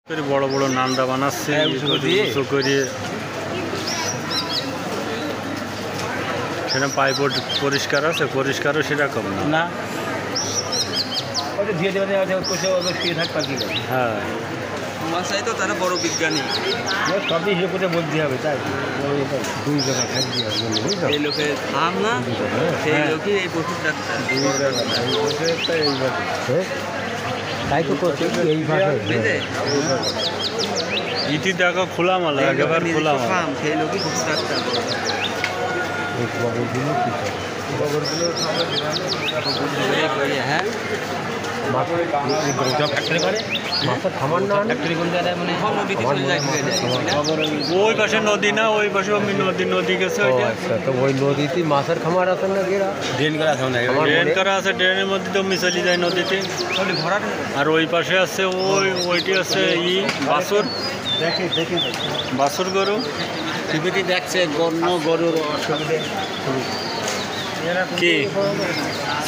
বড় বড় নান্দা বানাচ্ছে উঁচু করে সেটা পাইপ পরিষ্কার আছে, পরিষ্কারও সেরকম না। হ্যাঁ মশাই তো তারা বড় বিজ্ঞানী, সবই হিসেবে করে বলতে হবে। তাই দুই জায়গা থাকতে হবে, এই লোকের থাম না সেই লোকই এই পশুর ডাক্তার। তাই তো করছে এইভাবে ইতি দেখো খোলামালা, একেবারে খোলামালা। সেই লোকই পশুর ডাক্তার। হ্যাঁ ওই পাশে নদী না, ওই পাশে নদী গেছে। তো ওই নদীতে মাছের খামার আছে না, ড্রেন করা আছে না? ড্রেন করা আছে, ড্রেনের মধ্যে তো মিশালি যায় নদীতে। আর ওই পাশে আছে ওইটি আছে বাছুর, বাছুর গরু। টিভিটি দেখছে গরুর অসুবিধে কি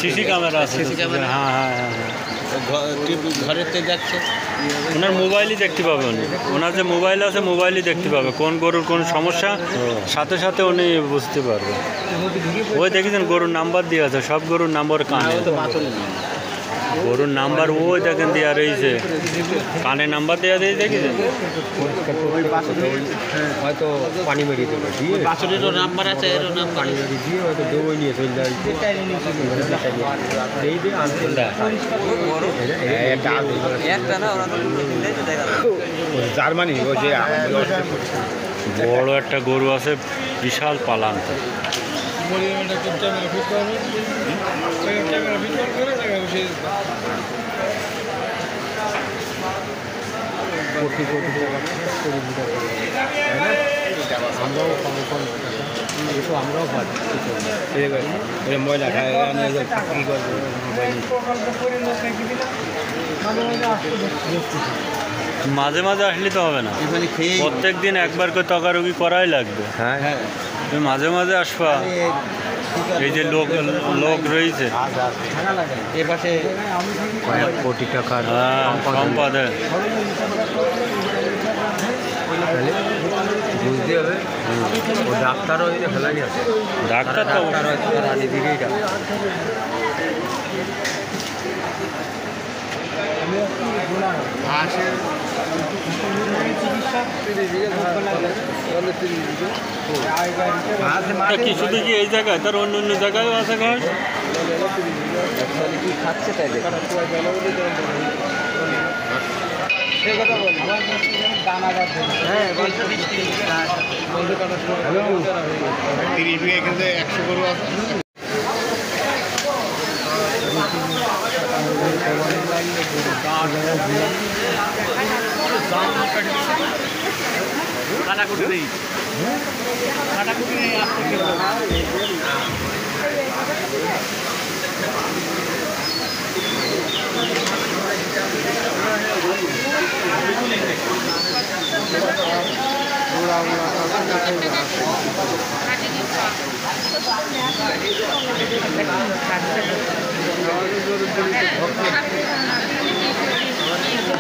সিসি ক্যামেরা আছে? হ্যাঁ হ্যাঁ হ্যাঁ, ঘরেতে দেখছে। ওনার মোবাইলই দেখতে পাবে উনি, ওনার যে মোবাইল আছে মোবাইলই দেখতে পাবে কোন গরুর কোন সমস্যা, সাথে সাথে উনি বুঝতে পারবে। ওই দেখেছেন গরুর নাম্বার দিয়ে আছে, সব গরুর নাম্বার কানে, গরুর নাম্বার ওই দেখেন দেওয়া রয়েছে, কানে নাম্বার দেওয়া দিয়ে দেখেছেন। হয়তো পানি মেরিয়ে দেবে, বাছুরেরও নাম্বার আছে, এরও নাম্বার পানি মেরিয়ে দিয়ে হয়তো দৌড়ে নিয়ে চলে যায়। একটা না, জার্মানি ওই যে বড় একটা গরু আছে, বিশাল পালান। আমরাও পাই ময়লা খায়, কী করবো। মাঝে মাঝে আসলে তো হবে না, প্রত্যেক দিন একবার করে তকারুকি করাই লাগবে। হ্যাঁ হ্যাঁ, তুমি মাঝে মাঝে আসবা। এই যে লোক রয়েছে এ পাশে কয়েক কোটি টাকার সম্পদে, বুঝতে হবে। ও ডাক্তারও ফেলানি আছে, ডাক্তার তো রানী দিকেই কি শুধু কি এই জায়গায়, তার অন্য অন্য জায়গায়ও আছে ঘর? কি খাচ্ছে তাই কাটাকুটি নেই, কাটাকুটি নেই।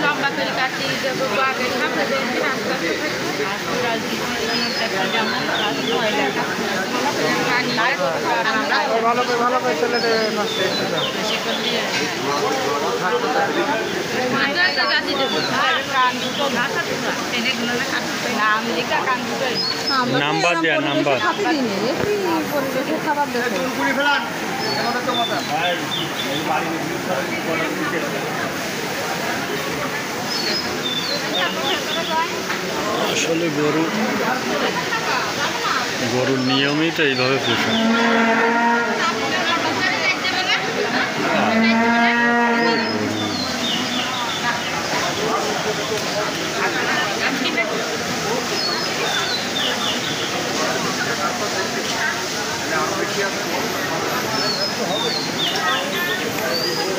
লম্বা করে কাটিয়ে দেবো, আগে সামনে দেখি রাস্তা ভালো করে চলে নাম্বার দেয়া, নাম্বার পরিবেশে খাবার দেখে আসলে গরুর নিয়মিত এইভাবে পোষা।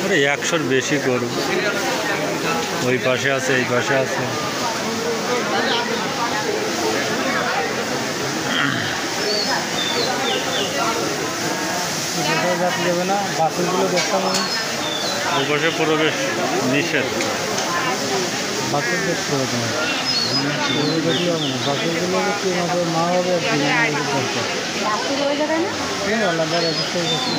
আরে 100-র বেশি গরু ওই পাশে আছে, এই পাশে আছে। যাবে না, বাসগুলো দেখতাম আমি। ওপাশে প্রবেশ নিষেধ। বাছুর দেখতে হবে তোমার গরু দেখলে হবে না বাছুরগুলো কি মতো মা হবে আর কি দরকার বাসুর ওই জায়গায় না আলাদা রেজিস্ট্রেশন